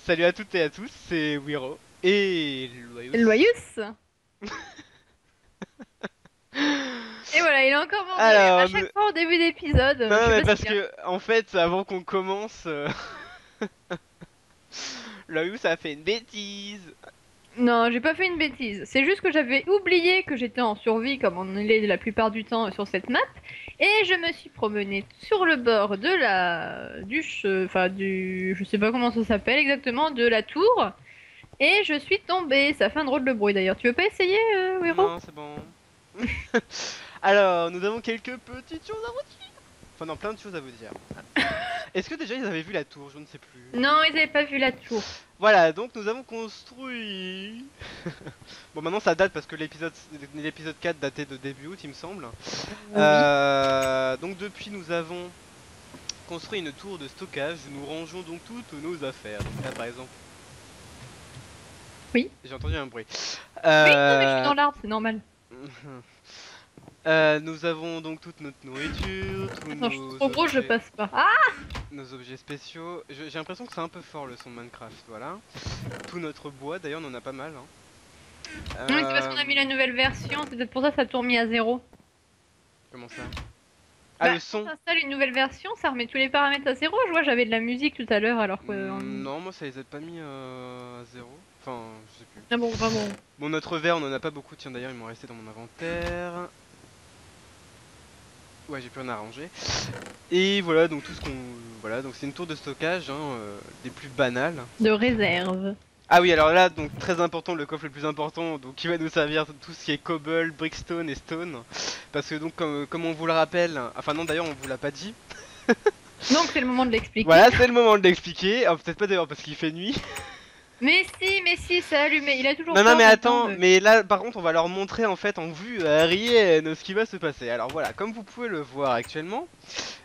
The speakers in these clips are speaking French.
Salut à toutes et à tous, c'est Wiro et Loyus. Loyus. Et voilà, il est encore mort de rire. À Alors, chaque fois au début d'épisode, non, je non, sais mais pas ce parce qu'il a. que, en fait, avant qu'on commence, Loyus a fait une bêtise. Non, j'ai pas fait une bêtise. C'est juste que j'avais oublié que j'étais en survie, comme on l'est la plupart du temps sur cette map, et je me suis promenée sur le bord de enfin je sais pas comment ça s'appelle exactement, de la tour, et je suis tombée. Ça fait un drôle de bruit d'ailleurs. Tu veux pas essayer, Wero? Non, c'est bon. Alors, nous avons quelques petites choses à vous dire. Enfin, non, plein de choses à vous dire. Est-ce que déjà ils avaient vu la tour? Je ne sais plus. Non, ils avaient pas vu la tour. Voilà, donc nous avons construit. Bon, maintenant ça date parce que l'épisode 4 datait de début août, il me semble. Oui. Donc depuis, nous avons construit une tour de stockage où nous rangeons donc toutes nos affaires. Donc là, par exemple, Oui. j'ai entendu un bruit. Oui, non, mais je suis Euh... dans l'arbre, c'est normal. Nous avons donc toute notre nourriture, tous Attends, je suis trop gros, je passe pas. Ah! nos objets spéciaux. J'ai l'impression que c'est un peu fort le son de Minecraft, voilà. Tout notre bois, d'ailleurs, on en a pas mal, hein. Non, mais c'est parce qu'on a mis la nouvelle version, c'est peut-être pour ça que ça tourne mis à zéro. Comment ça? Ah, Bah, le quand son? t'installes une nouvelle version, ça remet tous les paramètres à zéro. Je vois, j'avais de la musique tout à l'heure alors que. Non, moi ça les a pas mis à zéro. Enfin, je sais plus. Ah bon, vraiment. Bon, notre verre, on en a pas beaucoup. Tiens, d'ailleurs, ils m'ont resté dans mon inventaire. Ouais, j'ai plus rien à ranger. Et voilà, donc tout ce qu'on. Voilà, donc c'est une tour de stockage, hein, des plus banales. De réserve. Ah oui, alors là, donc très important, le coffre le plus important, donc qui va nous servir tout ce qui est cobble, brickstone et stone. Parce que donc, comme on vous le rappelle, enfin non, d'ailleurs, on vous l'a pas dit. Donc c'est le moment de l'expliquer. Voilà, c'est le moment de l'expliquer. Ah, peut-être pas d'ailleurs parce qu'il fait nuit. Mais si, c'est allumé. Il a toujours Non, non, peur mais maintenant attends, de. mais là, par contre, on va leur montrer en fait en vue aérienne ce qui va se passer. Alors voilà, comme vous pouvez le voir actuellement,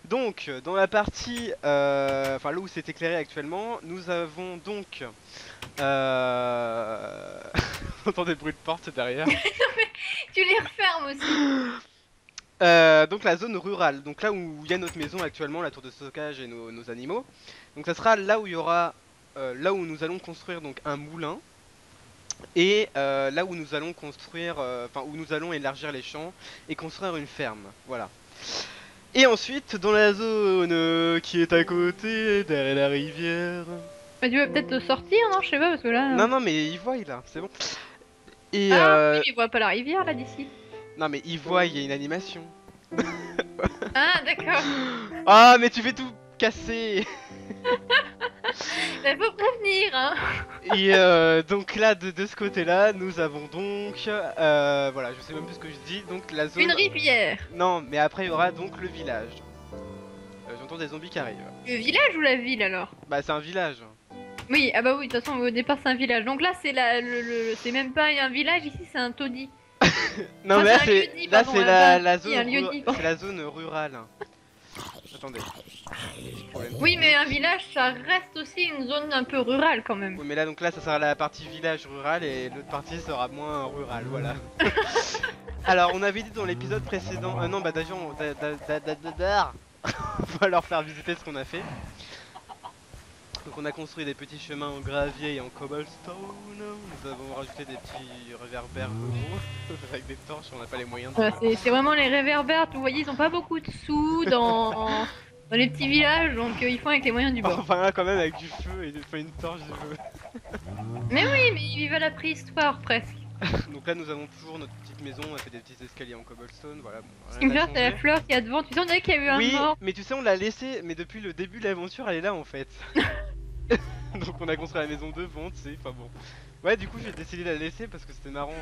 donc dans la partie, enfin là où c'est éclairé actuellement, nous avons donc, on entend des bruits de porte derrière. Tu les refermes aussi. Donc la zone rurale, donc là où il y a notre maison actuellement, la tour de stockage et nos animaux. Donc ça sera là où il y aura, là où nous allons construire donc un moulin. Et là où nous allons construire, enfin où nous allons élargir les champs et construire une ferme, voilà. Et ensuite, dans la zone qui est à côté, derrière la rivière. Mais tu veux peut-être te sortir, non? Je sais pas, parce que là. Non, non, mais il voit là, c'est bon. Et Ah, oui, mais il voit pas la rivière là d'ici. non, mais il voit, il y a une animation. Ah, d'accord. Ah, mais tu fais tout casser. Il faut prévenir, hein. Et donc là, de ce côté-là, nous avons donc, voilà, je sais même plus ce que je dis, donc la Une zone. rivière. Non, mais après il y aura donc le village. J'entends des zombies qui arrivent. Le village ou la ville alors? Bah c'est un village. Oui, ah bah oui, de toute façon au départ c'est un village. Donc là c'est c'est même pas un village, ici c'est un taudis. Non Enfin mais c'est un lieu-dit, là pardon, c'est pas un la taudis, zone un lieu-dit. c'est la zone rurale. Attendez. Problème. Oui, mais un village ça reste aussi une zone un peu rurale quand même. Oui mais là donc là ça sera la partie village rural et l'autre partie sera moins rural, voilà. Alors on avait dit dans l'épisode précédent, non bah d'ailleurs on va leur faire visiter ce qu'on a fait. Donc on a construit des petits chemins en gravier et en cobblestone. Nous avons rajouté des petits réverbères gros. Avec des torches, on n'a pas les moyens de... Voilà, c'est vraiment les réverbères, vous voyez, ils ont pas beaucoup de sous dans les petits villages, donc ils font avec les moyens du bord. Enfin là quand même avec du feu et enfin, une torche de feu. Mais oui, mais ils vivent à la préhistoire presque. Donc là nous avons toujours notre petite maison, on a fait des petits escaliers en cobblestone, voilà, bon, Ce qui rien me fait n'a rire, c'est la changé. fleur qu'il y a devant. Tu sais, on dirait qu'il y a eu un Oui, mort. mais tu sais on l'a laissé, mais depuis le début de l'aventure elle est là en fait. Donc on a construit la maison devant, tu sais, enfin bon. Ouais du coup j'ai décidé de la laisser parce que c'était marrant.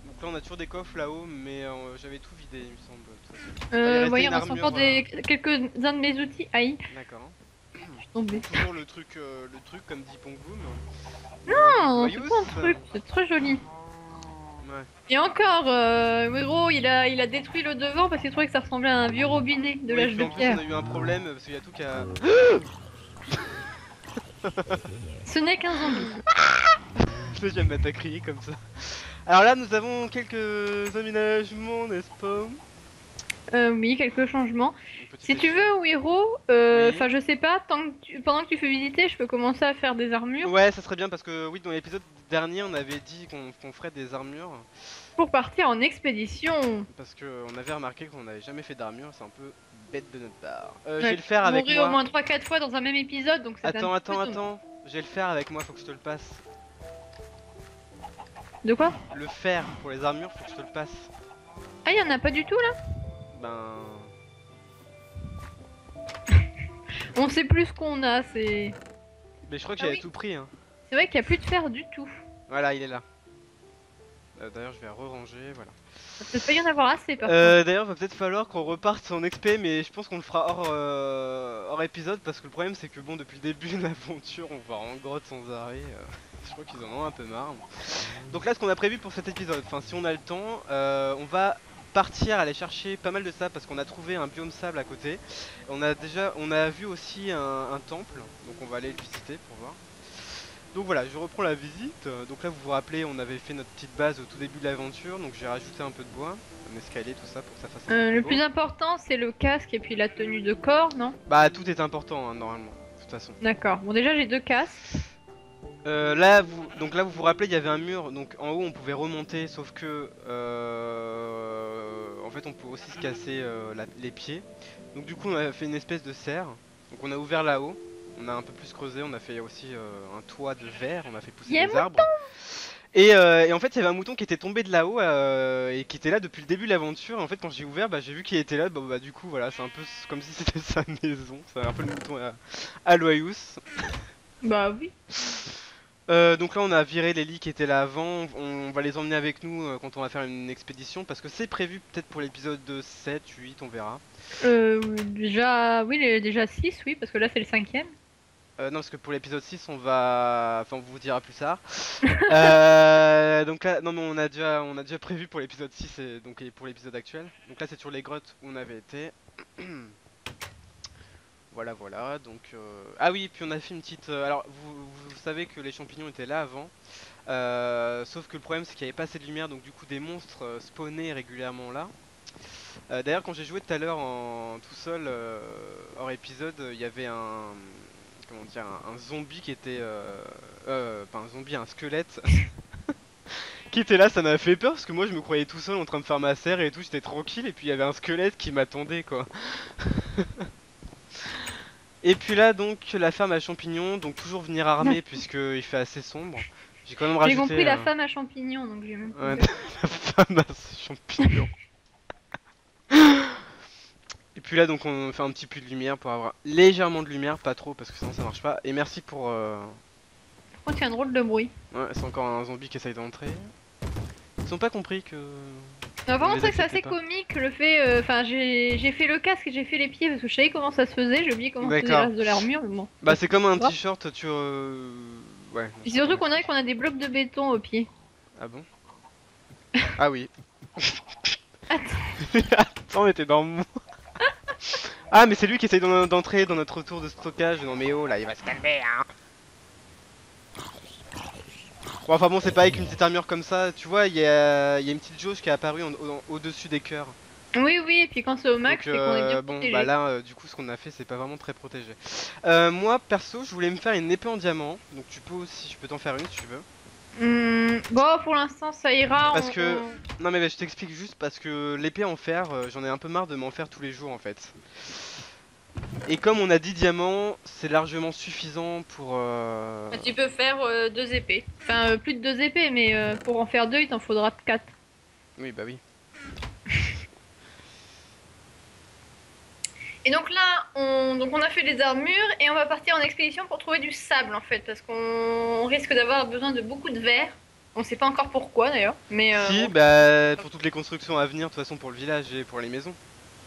Donc là on a toujours des coffres là-haut, mais j'avais tout vidé il me semble. De toute façon. Enfin, il restait Voyez, une on reste armure. encore quelques-uns de mes outils. Aïe, D'accord. je suis tombée. Toujours le truc comme dit Pongoom. Non, c'est Joyous. pas un truc, c'est très joli. Ouais. Et encore, gros, il a détruit le devant parce qu'il trouvait que ça ressemblait à un vieux robinet de Oui, l'âge puis de en plus on pierre. a eu un problème parce qu'il y a tout qui a... Ce n'est qu'un zombie. Je j'aime mettre à crier comme ça. Alors là nous avons quelques aménagements, n'est-ce pas? Oui, quelques changements. Une petite Si tu échelle. veux, Wiro, Oui. enfin je sais pas, pendant que tu fais visiter, je peux commencer à faire des armures Ouais, ça serait bien parce que oui, dans l'épisode dernier, on avait dit qu'on ferait des armures. pour partir en expédition. Parce que on avait remarqué qu'on n'avait jamais fait d'armure, c'est un peu bête de notre part. Je vais Ouais, le faire avec mourir au moi. moins 3-4 fois dans un même épisode, donc c'est un Attends, petit peu attends, dommage. attends. Je vais le faire avec moi, faut que je te le passe. De quoi? Le fer pour les armures, faut que je te le passe. Ah, y en a pas du tout là? Ben. On sait plus ce qu'on a, c'est. Mais je crois que Ah j'avais oui, tout pris, hein. c'est vrai qu'il y a plus de fer du tout. Voilà, il est là. D'ailleurs, je vais re-ranger, voilà. Ça peut pas y en avoir assez par contre. D'ailleurs, va peut-être falloir qu'on reparte en XP, mais je pense qu'on le fera hors épisode parce que le problème c'est que bon, depuis le début de l'aventure, on va en grotte sans arrêt. Je crois qu'ils en ont un peu marre. Donc là, ce qu'on a prévu pour cet épisode, enfin, si on a le temps, on va partir aller chercher pas mal de sable parce qu'on a trouvé un biome sable à côté. On a vu aussi un temple, donc on va aller le visiter pour voir. Donc voilà, je reprends la visite. Donc là, vous vous rappelez, on avait fait notre petite base au tout début de l'aventure. Donc j'ai rajouté un peu de bois, un escalier, tout ça pour que ça fasse un peu plus Le beau. plus important, c'est le casque et puis la tenue de corps, non? Bah, tout est important, hein, normalement, de toute façon. D'accord. Bon, déjà j'ai 2 casques. Donc là, vous vous rappelez, il y avait un mur. Donc en haut, on pouvait remonter, sauf que en fait, on peut aussi se casser les pieds. Donc du coup, on a fait une espèce de serre. Donc on a ouvert là-haut. On a un peu plus creusé. On a fait aussi un toit de verre. On a fait pousser Y'a des arbres. Et en fait, il y avait un mouton qui était tombé de là-haut et qui était là depuis le début de l'aventure. En fait, quand j'ai ouvert, bah, j'ai vu qu'il était là. Bah, du coup, voilà, c'est un peu comme si c'était sa maison. C'est un peu le mouton à Loyus. Bah oui. Donc là, on a viré les lits qui étaient là avant. On va les emmener avec nous quand on va faire une expédition parce que c'est prévu peut-être pour l'épisode 7, 8, on verra. Déjà, oui, déjà 6, oui, parce que là c'est le 5e. Non, parce que pour l'épisode 6, on va. Enfin, on vous dira plus tard. Donc là, non, mais on a déjà prévu pour l'épisode 6 et pour l'épisode actuel. Donc là, c'est sur les grottes où on avait été. Voilà, voilà. Donc, ah oui, puis on a fait une petite. Alors, vous savez que les champignons étaient là avant. Sauf que le problème, c'est qu'il n'y avait pas assez de lumière, donc du coup, des monstres spawnaient régulièrement là. D'ailleurs, quand j'ai joué tout à l'heure en tout seul hors épisode, il y avait un. Comment dire, un zombie qui était. Pas un zombie, un squelette qui était là, ça m'a fait peur parce que moi je me croyais tout seul en train de faire ma serre et tout, j'étais tranquille et puis il y avait un squelette qui m'attendait quoi. Et puis là donc la ferme à champignons, donc toujours venir armé puisque il fait assez sombre. J'ai quand même J'ai rajouté compris la femme à champignons, donc j'ai même ouais, compris. la ferme à champignons. Et puis là donc on fait un petit peu de lumière pour avoir légèrement de lumière, pas trop parce que sinon ça marche pas. Et merci pour... Par contre, il y a un drôle de bruit. Ouais, c'est encore un zombie qui essaye d'entrer. Ils ont pas compris que... Non, par on contre, les c'est vrai que c'est acceptait assez pas. comique le fait. Enfin, j'ai fait le casque et j'ai fait les pieds parce que je savais comment ça se faisait. J'ai oublié comment se faisait le D'accord. reste de l'armure, mais bon. Bah c'est comme un Grave. t-shirt, tu... Ouais. Et surtout qu'on a des blocs de béton au pied. Ah bon? Ah oui. Attends. Attends, mais t'es dans mon... Ah mais c'est lui qui essaye d'entrer dans notre tour de stockage. Non mais oh là, il va se calmer hein. Bon enfin bon, c'est pas avec une petite armure comme ça. Tu vois, il y a une petite jauge qui est apparue au-dessus des cœurs. Oui, oui, et puis quand c'est au max, Donc c'est qu'on est bien bon, protégé. bah là, du coup, ce qu'on a fait, c'est pas vraiment très protégé. Moi, perso, je voulais me faire une épée en diamant. Donc tu peux aussi, je peux t'en faire une si tu veux. Bon, pour l'instant, ça ira. Parce que... Non mais bah, je t'explique juste parce que l'épée en fer, j'en ai un peu marre de m'en faire tous les jours en fait. Et comme on a 10 diamants, c'est largement suffisant pour... Tu peux faire 2 épées. Enfin, plus de 2 épées, mais pour en faire 2, il t'en faudra 4. Oui, bah oui. Et donc là, on a fait les armures et on va partir en expédition pour trouver du sable en fait, parce qu'on risque d'avoir besoin de beaucoup de verre. On sait pas encore pourquoi d'ailleurs, mais Si, bon. bah pour toutes les constructions à venir, de toute façon pour le village et pour les maisons.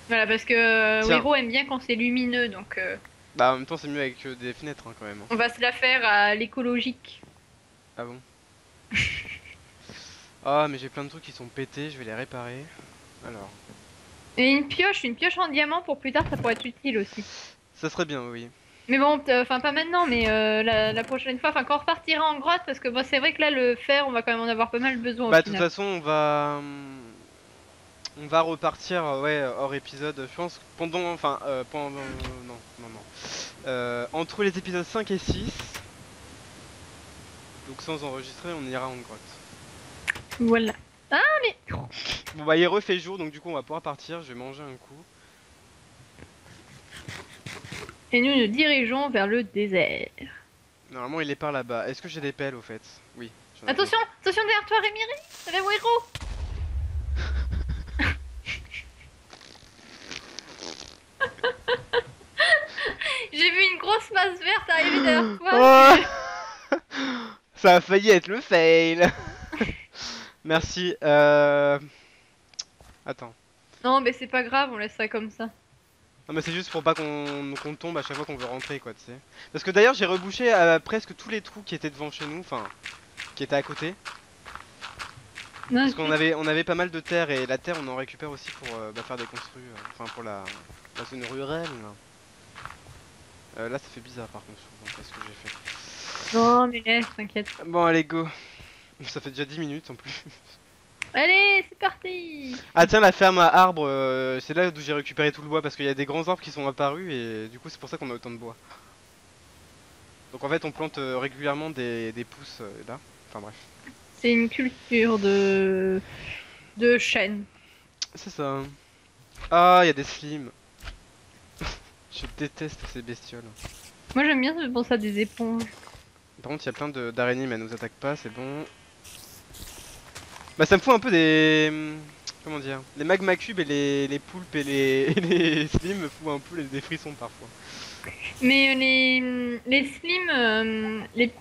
Voilà, parce que Tiens, Wero aime bien quand c'est lumineux, donc bah en même temps c'est mieux avec des fenêtres hein, quand même. Hein. on va se la faire à l'écologique. Ah bon? Ah mais j'ai plein de trucs qui sont pétés, je vais les réparer. Alors, Et une pioche en diamant pour plus tard, ça pourrait être utile aussi. ça serait bien, oui. Mais bon, enfin pas maintenant, mais la prochaine fois, enfin quand on repartira en grotte, parce que bon, c'est vrai que là le fer, on va quand même en avoir pas mal besoin au Bah de toute final. façon on va... On va repartir, ouais, hors épisode, je pense, pendant, enfin, pendant, non, non, non. Entre les épisodes 5 et 6, donc sans enregistrer, on ira en grotte. Voilà. Ah mais... Bon bah il refait jour, donc du coup on va pouvoir partir, je vais manger un coup. Et nous nous dirigeons vers le désert. Normalement il est par là-bas. Est-ce que j'ai des pelles au fait? Oui, j'en ai deux. Attention, attention derrière toi Rémi, Rémi héros. J'ai vu une grosse masse verte arriver derrière toi. Oh ça a failli être le fail. Merci. Attends. Non mais c'est pas grave, on laisse ça comme ça. Non mais c'est juste pour pas qu'on tombe à chaque fois qu'on veut rentrer quoi, tu sais. Parce que d'ailleurs j'ai rebouché presque tous les trous qui étaient devant chez nous, enfin, qui étaient à côté. Non, Parce on avait pas mal de terre et la terre on en récupère aussi pour faire des construits, enfin pour la zone rurale. Là ça fait bizarre par contre, je trouve, ce que j'ai fait. non mais laisse, t'inquiète. Bon allez go. Ça fait déjà 10 minutes en plus. Allez, c'est parti. Ah tiens la ferme à arbres, c'est là d'où j'ai récupéré tout le bois parce qu'il y a des grands arbres qui sont apparus et du coup c'est pour ça qu'on a autant de bois. Donc en fait on plante régulièrement des pousses là. Enfin bref. C'est une culture de chêne. C'est ça. Ah il y a des slimes. Je déteste ces bestioles. Moi j'aime bien penser à des éponges. Par contre il y a plein d'araignées mais elles nous attaquent pas, c'est bon. Bah ça me fout un peu des... Comment dire? Les magma cubes et les poulpes et et les slimes me foutent un peu des frissons parfois. Mais les slims, les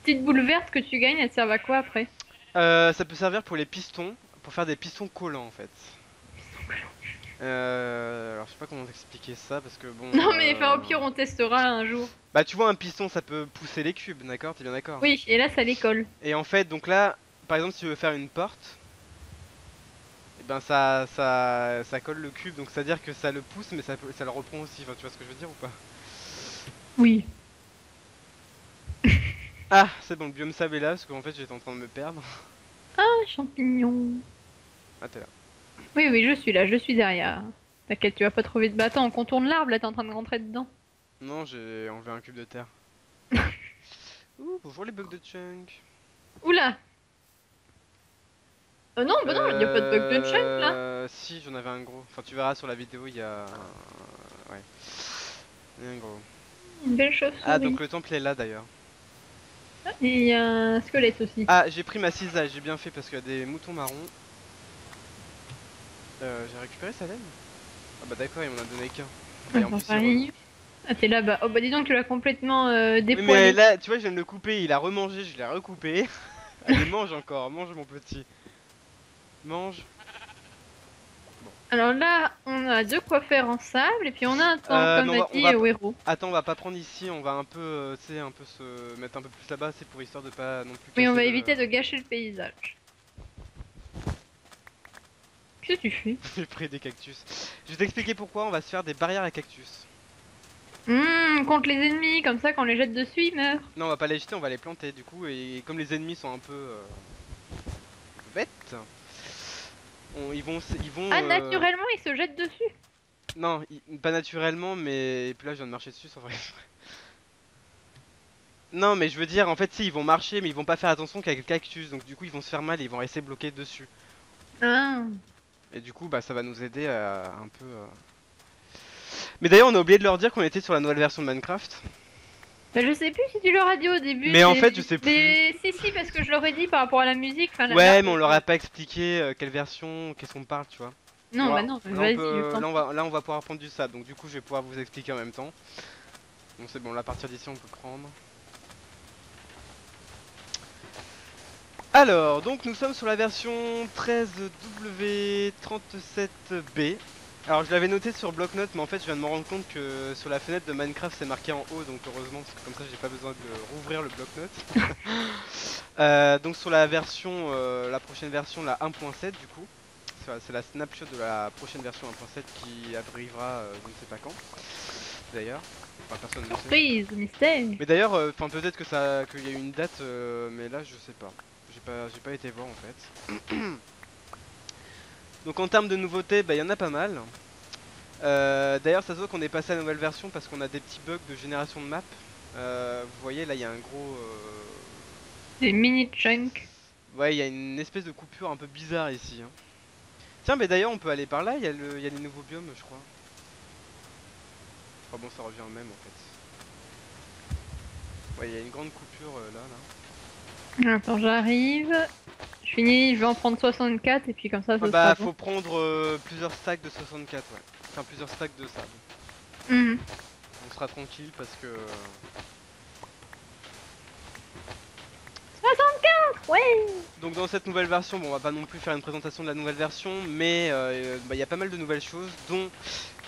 petites boules vertes que tu gagnes, elles servent à quoi après? Ça peut servir pour les pistons, pour faire des pistons collants en fait. Alors je sais pas comment t'expliquer ça parce que bon... Non mais enfin au pire on testera un jour. Bah tu vois un piston ça peut pousser les cubes, d'accord? T'es bien d'accord? Oui, et là ça les colle. Et en fait donc là, par exemple si tu veux faire une porte, et ben ça colle le cube donc c'est à dire que ça le pousse mais ça le reprend aussi, enfin, tu vois ce que je veux dire ou pas? Oui. Ah c'est bon le biome sable est là parce qu'en fait j'étais en train de me perdre. Ah, champignon. Ah t'es là. Oui, oui, je suis derrière. T'inquiète, tu vas pas trouver de bâton, on contourne l'arbre, là t'es en train de rentrer dedans. Non j'ai enlevé un cube de terre. Ouh bonjour les bugs de chunk. Oula! Oh non, bah non, il y a pas de bug de chunk là. Si j'en avais un gros. Enfin tu verras sur la vidéo il y a... Ouais. Il y a un gros. Une belle Ah chauve-souris. donc le temple est là d'ailleurs. Et il y a un squelette aussi. Ah j'ai pris ma cisaille, j'ai bien fait parce qu'il y a des moutons marrons. J'ai récupéré sa laine. Ah bah d'accord il m'en a donné qu'un. Et en plus il Pareil. Ah, t'es là-bas. Oh bah dis donc, tu l'as complètement Oui mais dépoilé. là tu vois je viens de le couper, il a remangé, je l'ai recoupé. Allez mange encore, mange mon petit. Mange. Alors là, on a de quoi faire en sable, et puis on a un temps, comme Mais a dit on va... Wero. Attends on va pas prendre ici, on va un peu, tu sais, un peu se mettre un peu plus là-bas, c'est pour histoire de pas non plus Oui, on casser va le... éviter de gâcher le paysage. Qu'est-ce que tu fais? J'ai pris des cactus. Je vais t'expliquer pourquoi on va se faire des barrières à cactus. Contre les ennemis, comme ça, quand on les jette dessus, ils meurent. Non, on va pas les jeter, on va les planter du coup. Et comme les ennemis sont un peu bêtes, ils vont. Ah, naturellement, ils se jettent dessus. Non, pas naturellement, mais et puis là, je viens de marcher dessus sans vrai. Non, mais je veux dire, en fait, si ils vont marcher, mais ils vont pas faire attention qu'avec le cactus, donc du coup, ils vont se faire mal et ils vont rester bloqués dessus. Ah. Et du coup, bah, ça va nous aider à un peu. Mais d'ailleurs, on a oublié de leur dire qu'on était sur la nouvelle version de Minecraft. Bah, je sais plus si tu leur as dit au début. Mais en fait, je sais plus. Mais si, parce que je leur ai dit par rapport à la musique. Enfin, Ouais, mais on leur a pas expliqué quelle version, qu'est-ce qu'on parle, tu vois. Non, bah non, vas-y, Là, on va pouvoir apprendre du sable, donc du coup, je vais pouvoir vous expliquer en même temps. Bon, c'est bon, là, à partir d'ici, on peut prendre. Alors, donc nous sommes sur la version 13W37B. Alors, je l'avais noté sur bloc-notes, mais en fait, je viens de me rendre compte que sur la fenêtre de Minecraft, c'est marqué en haut, donc heureusement, parce que comme ça, j'ai pas besoin de rouvrir le bloc-notes. Donc, sur la version, la prochaine version, la 1.7, du coup. C'est la snapshot de la prochaine version 1.7 qui arrivera je ne sais pas quand d'ailleurs. Enfin personne ne sait. surprise, mystère. Mais d'ailleurs, enfin peut-être que qu'il y a eu une date, mais là je sais pas. J'ai pas été voir en fait. Donc en termes de nouveautés, bah, il y en a pas mal. D'ailleurs ça se voit qu'on est passé à la nouvelle version parce qu'on a des petits bugs de génération de map. Vous voyez là il y a un gros... Des mini chunks. Ouais, il y a une espèce de coupure un peu bizarre ici. Hein. Tiens, mais d'ailleurs on peut aller par là, il y a les nouveaux biomes je crois. Enfin bon, ça revient au même en fait. Ouais, il y a une grande coupure là. Attends, j'arrive. Je finis, je vais en prendre 64 et puis comme ça, Ah ça bah sera bon. faut prendre plusieurs stacks de 64, ouais. Enfin plusieurs stacks de sable. Mhm. On sera tranquille parce que... 64, ouais. Donc dans cette nouvelle version, bon on va pas non plus faire une présentation de la nouvelle version, mais bah, y a pas mal de nouvelles choses, dont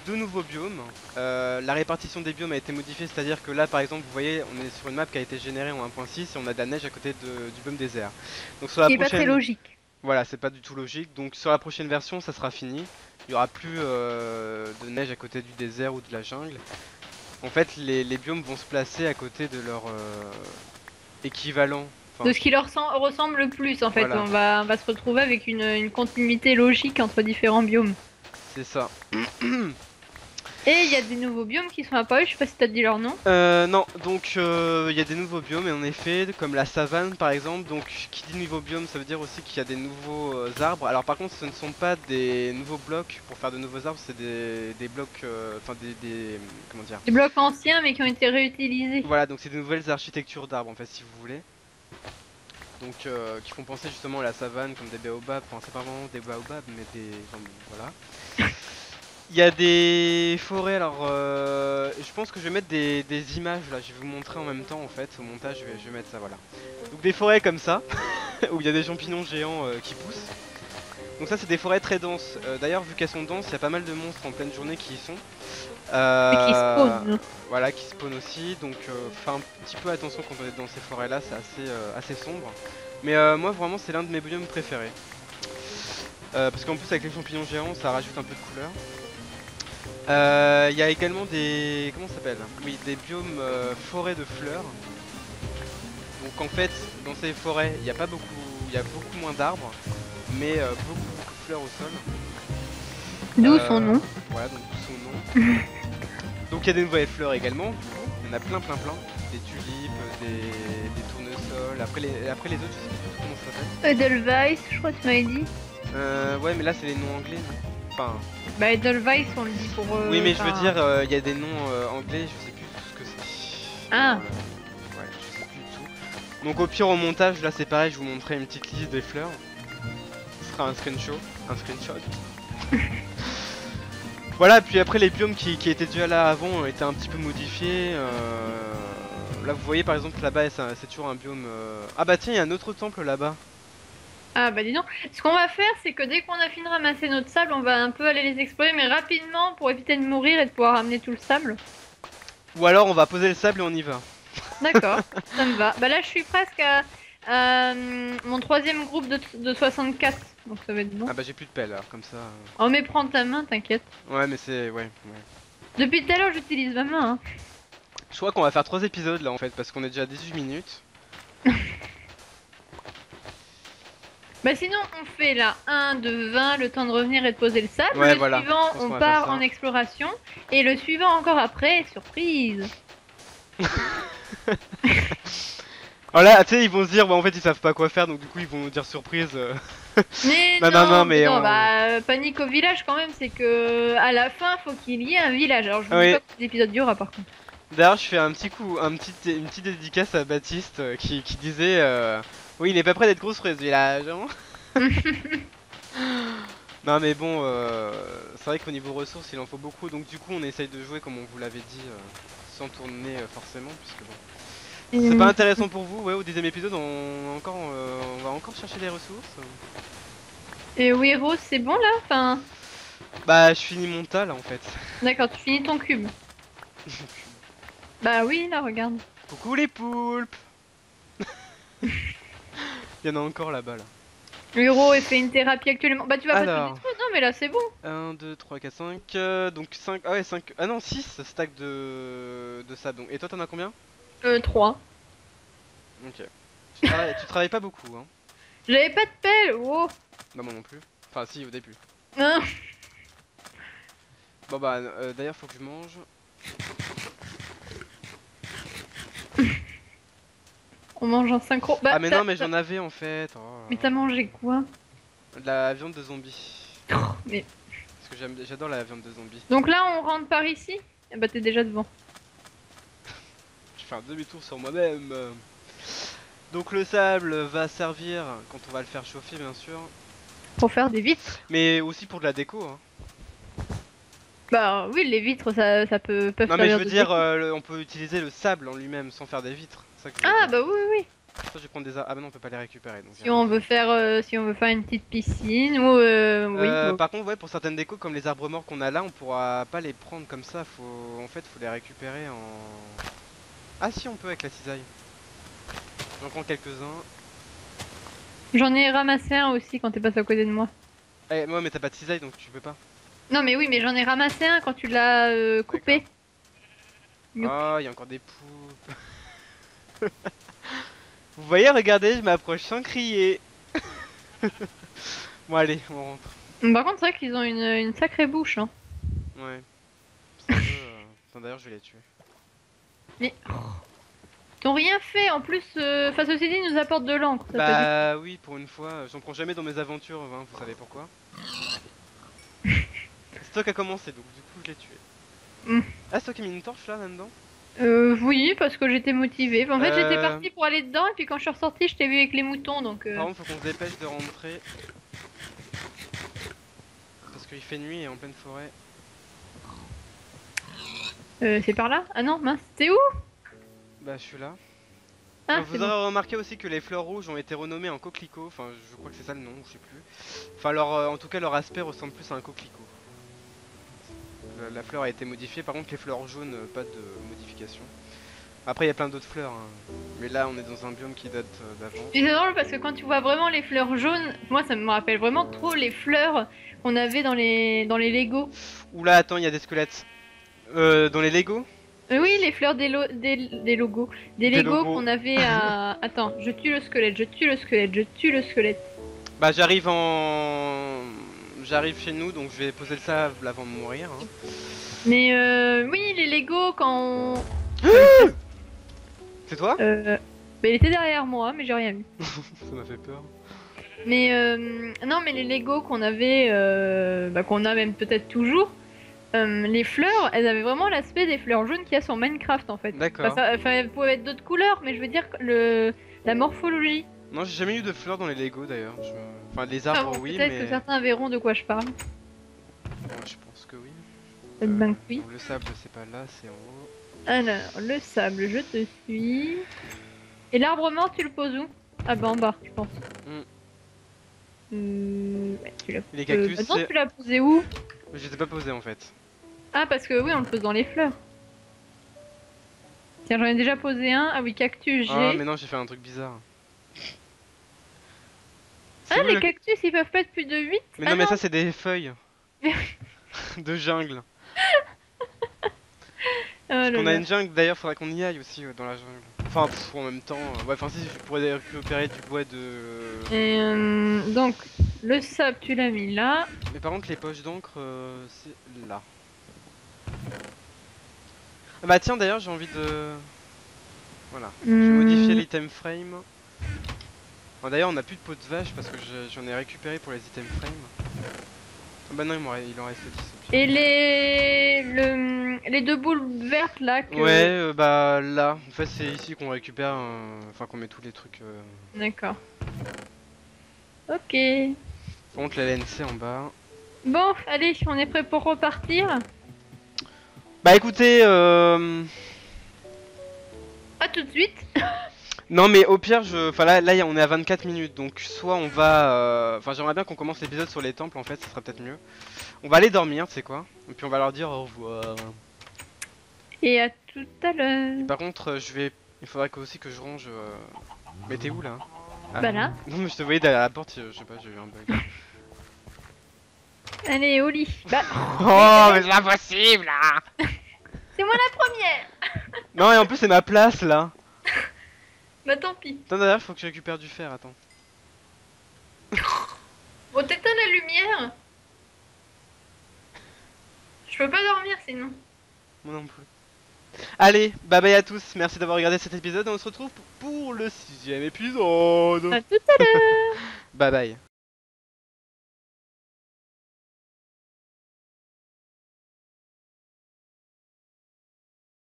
de nouveaux biomes. La répartition des biomes a été modifiée, c'est-à-dire que là par exemple vous voyez on est sur une map qui a été générée en 1.6 et on a de la neige à côté du biome désert. Donc sur Ce la qui est pas très prochaine... logique. Voilà, c'est pas du tout logique, donc sur la prochaine version ça sera fini. Il y aura plus de neige à côté du désert ou de la jungle. En fait les biomes vont se placer à côté de leur équivalent. De Enfin, ce qui leur ressemble le plus en fait. voilà, On va se retrouver avec une continuité logique entre différents biomes. c'est ça. Et il y a des nouveaux biomes qui sont apparus, je sais pas si t'as dit leur nom. Non, donc il y a des nouveaux biomes et en effet, comme la savane par exemple, donc qui dit nouveaux biomes ça veut dire aussi qu'il y a des nouveaux arbres. Alors par contre ce ne sont pas des nouveaux blocs pour faire de nouveaux arbres, c'est des blocs, enfin comment dire. Des blocs anciens mais qui ont été réutilisés. Voilà, donc c'est des nouvelles architectures d'arbres en fait si vous voulez. Donc qui font penser justement à la savane comme des baobabs, enfin c'est pas vraiment des baobabs mais des... Enfin, bon, voilà. Il y a des forêts, alors je pense que je vais mettre des images là, je vais vous montrer en même temps en fait, au montage je vais mettre ça, voilà. Donc des forêts comme ça, où il y a des champignons géants qui poussent. Donc ça c'est des forêts très denses, d'ailleurs vu qu'elles sont denses, il y a pas mal de monstres en pleine journée qui y sont. Et qui spawnent. Voilà, qui spawnent aussi, donc fais un petit peu attention quand on est dans ces forêts là, c'est assez sombre. Mais moi vraiment c'est l'un de mes biomes préférés. Parce qu'en plus avec les champignons géants ça rajoute un peu de couleur. Il y a également des... comment ça s'appelle? Oui, des biomes forêts de fleurs. Donc en fait, dans ces forêts, il n'y a pas beaucoup... il y a beaucoup moins d'arbres, mais beaucoup de fleurs au sol. D'où son nom. Voilà, donc d'où son nom. Donc il y a des nouvelles fleurs également, il y en a plein. Des tulipes, des tournesols, après les autres, je sais plus comment ça s'appelle. Edelweiss, je crois que tu m'avais dit. Ouais, mais là c'est les noms anglais, non? Enfin... Bah Edelweiss on le dit pour... oui, mais je veux dire, il y a des noms anglais, je sais plus ce que c'est. Ah. Ouais, je sais plus du tout. Donc au pire au montage, là c'est pareil, je vous montrerai une petite liste des fleurs. Ce sera un screenshot. Voilà, puis après les biomes qui étaient déjà là avant ont été un petit peu modifiés. Là vous voyez par exemple là-bas c'est toujours un biome... Ah bah tiens, il y a un autre temple là-bas. Ah bah dis donc. Ce qu'on va faire, c'est que dès qu'on a fini de ramasser notre sable, on va un peu aller les explorer, mais rapidement pour éviter de mourir et de pouvoir ramener tout le sable. Ou alors on va poser le sable et on y va. D'accord, ça me va. Bah là, je suis presque à mon troisième groupe de 64, donc ça va être bon. Ah bah j'ai plus de pelle alors comme ça. Oh mais prends ta main, t'inquiète. Ouais mais c'est... ouais. Depuis tout à l'heure, j'utilise ma main. Hein. Je crois qu'on va faire 3 épisodes là en fait parce qu'on est déjà à 18 minutes. Bah sinon, on fait là 1 de 20, le temps de revenir et de poser le sable. Ouais, Le voilà. suivant, Je pense qu'on on va faire part ça. en exploration. Et le suivant encore après, surprise. Alors là, tu sais, ils vont se dire, bah en fait ils savent pas quoi faire donc du coup ils vont nous dire surprise. Mais Non, mais on... bah panique au village quand même, c'est que à la fin, faut qu'il y ait un village. Alors je vous dis Oui. pas que l'épisode durera par contre. D'ailleurs, je fais un petit coup, une petite dédicace à Baptiste qui disait, oui, il est pas prêt d'être construit ce village. Hein. Non, mais bon, c'est vrai qu'au niveau ressources, il en faut beaucoup, donc du coup, on essaye de jouer comme on vous l'avait dit, sans tourner forcément, puisque bon. C'est pas intéressant pour vous, ouais, au 10ème épisode, on va encore chercher des ressources. Et oui, Rose, c'est bon là? Enfin, Bah, je finis mon tas là en fait. d'accord, tu finis ton cube. Bah oui, là, regarde. Coucou les poulpes. Il y en a encore là-bas là. L'Euro fait une thérapie actuellement. Bah tu vas pas tout Alors, détruire, non mais là c'est bon. 1, 2, 3, 4, 5, donc 5, ah ouais 5, ah non 6 stacks de sable. Donc. Et toi t'en as combien? 3. Ok. Tu travailles pas beaucoup hein. J'avais pas de pelle, oh. Bah moi non plus. Enfin si au début. Hein. Bon bah d'ailleurs faut que je mange. On mange en synchro. Ah Bah, mais non mais j'en avais en fait. Oh mais là t'as là. mangé quoi? De la viande de zombie. Mais... Parce que j'adore la viande de zombie. Donc là, on rentre par ici? Ah bah, t'es déjà devant. Je fais un demi-tour sur moi-même. Donc le sable va servir quand on va le faire chauffer bien sûr. Pour faire des vitres. Mais aussi pour de la déco hein. Bah oui, les vitres, peuvent Non mais je servir veux de dire, déco. on peut utiliser le sable en lui-même sans faire des vitres. C'est ça que je veux Ah dire. bah oui, oui, oui. Ça, je vais prendre des ah bah non on peut pas les récupérer donc y a Si rien à on faire. veut faire, si on veut faire une petite piscine ou oui. Bah, Par contre ouais pour certaines décos comme les arbres morts qu'on a là on pourra pas les prendre comme ça. En fait faut les récupérer en... Ah si on peut avec la cisaille. J'en prends quelques-uns. j'en ai ramassé un aussi quand t'es passé à côté de moi. Eh ouais mais t'as pas de cisaille donc tu peux pas. Non mais oui, mais j'en ai ramassé un quand tu l'as coupé. Youp. Oh il y a encore des poux. Vous voyez regardez je m'approche sans crier. Bon allez on rentre. Par contre, c'est vrai qu'ils ont une sacrée bouche, hein. Ouais. C'est un peu, Attends, d'ailleurs je vais les tuer. Mais ils n'ont rien fait en plus. Enfin, ceci dit, ils nous apportent de l'encre. Ça fait Bah oui pour une fois, j'en prends jamais dans mes aventures, hein, vous savez pourquoi. C'est toi qui a commencé donc du coup je l'ai tué. Mm. Ah c'est toi qui as mis une torche là-dedans. Oui, parce que j'étais motivée. En fait, j'étais Euh, partie pour aller dedans et puis quand je suis ressortie, je t'ai vu avec les moutons, donc. Par contre faut qu'on se dépêche de rentrer. Parce qu'il fait nuit et en pleine forêt. C'est par là? Ah non, mince, t'es où? Bah je suis là. Ah, c'est Vous bon. aurez remarqué aussi que les fleurs rouges ont été renommées en coquelicots, enfin je crois que c'est ça le nom, je sais plus. Enfin en tout cas leur aspect ressemble plus à un coquelicot. La fleur a été modifiée, par contre les fleurs jaunes, pas de modification. Après il y a plein d'autres fleurs, hein. Mais là on est dans un biome qui date d'avant. Et c'est drôle parce que quand tu vois vraiment les fleurs jaunes, moi ça me rappelle vraiment trop les fleurs qu'on avait dans les Lego. Oula attends il y a des squelettes. Dans les Lego. Oui, les fleurs des logos. Des Des Lego logos. qu'on avait à... Attends, je tue le squelette, je tue le squelette, je tue le squelette. Bah j'arrive chez nous donc je vais poser le sable avant de mourir, hein. Mais oui, les Lego quand on... C'est toi? Bah, il était derrière moi, mais j'ai rien vu. Ça m'a fait peur. Mais non, mais les Lego qu'on avait, bah, qu'on a même peut-être toujours, les fleurs, elles avaient vraiment l'aspect des fleurs jaunes qu'il y a sur Minecraft en fait. D'accord. Enfin, elles pouvaient être d'autres couleurs, mais je veux dire la morphologie. Non j'ai jamais eu de fleurs dans les Lego d'ailleurs. Enfin les Enfin, arbres bon, oui peut-être mais... que certains verront de quoi je parle. Moi, je pense que oui. Ben oui. Donc le sable c'est pas là, c'est en haut. Alors, le sable, je te suis. Et l'arbre mort, tu le poses où? Ah bah en bas, je pense. Ouais, tu l'as... Les cactus Attends, c'est... tu l'as posé où? Je les ai pas posés en fait. Ah, parce que oui, on le pose dans les fleurs. Tiens, j'en ai déjà posé un. Ah oui, cactus, j'ai. Ah mais non j'ai fait un truc bizarre. C'est Ah, où, les le- cactus, ils peuvent pas être plus de 8. Mais Ah non mais non. ça c'est des feuilles de jungle. Oh Parce là qu'on a là. une jungle d'ailleurs, faudrait qu'on y aille aussi dans la jungle. Enfin en même temps, ouais enfin si je pourrais récupérer du bois de... Et donc, le sable, tu l'as mis là. Mais par contre les poches d'encre c'est là. Ah bah tiens d'ailleurs j'ai envie de... Voilà. Je vais modifier l'item frame. Bon, d'ailleurs on a plus de peau de vache parce que j'en ai récupéré pour les item frame. Ah bah non il en reste 10 au pire. Et les deux boules vertes là que... Ouais bah là, en fait c'est ici qu'on récupère, enfin qu'on met tous les trucs. D'accord. Ok. Par contre la LNC en bas. Bon, allez, on est prêt pour repartir. Bah écoutez, À tout de suite. non mais au pire enfin là on est à 24 minutes donc soit on va... Enfin j'aimerais bien qu'on commence l'épisode sur les temples en fait, ça serait peut-être mieux. On va aller dormir, tu sais quoi. Et puis on va leur dire au revoir. Et à tout à l'heure. Par contre il faudrait aussi que je range... Mais t'es où là? Ah. Bah là. Non mais je te voyais derrière la porte, je sais pas, j'ai eu un bug. Allez, au lit. Bah, Oh mais c'est pas possible là. c'est moi la première. Non et en plus c'est ma place là. Bah tant pis. Attends d'ailleurs faut que je récupère du fer, attends. Bon, t'éteins la lumière. sinon. Moi non plus. Allez, bye bye à tous, merci d'avoir regardé cet épisode et on se retrouve pour le 6ème épisode. À tout à l'heure. Bye bye.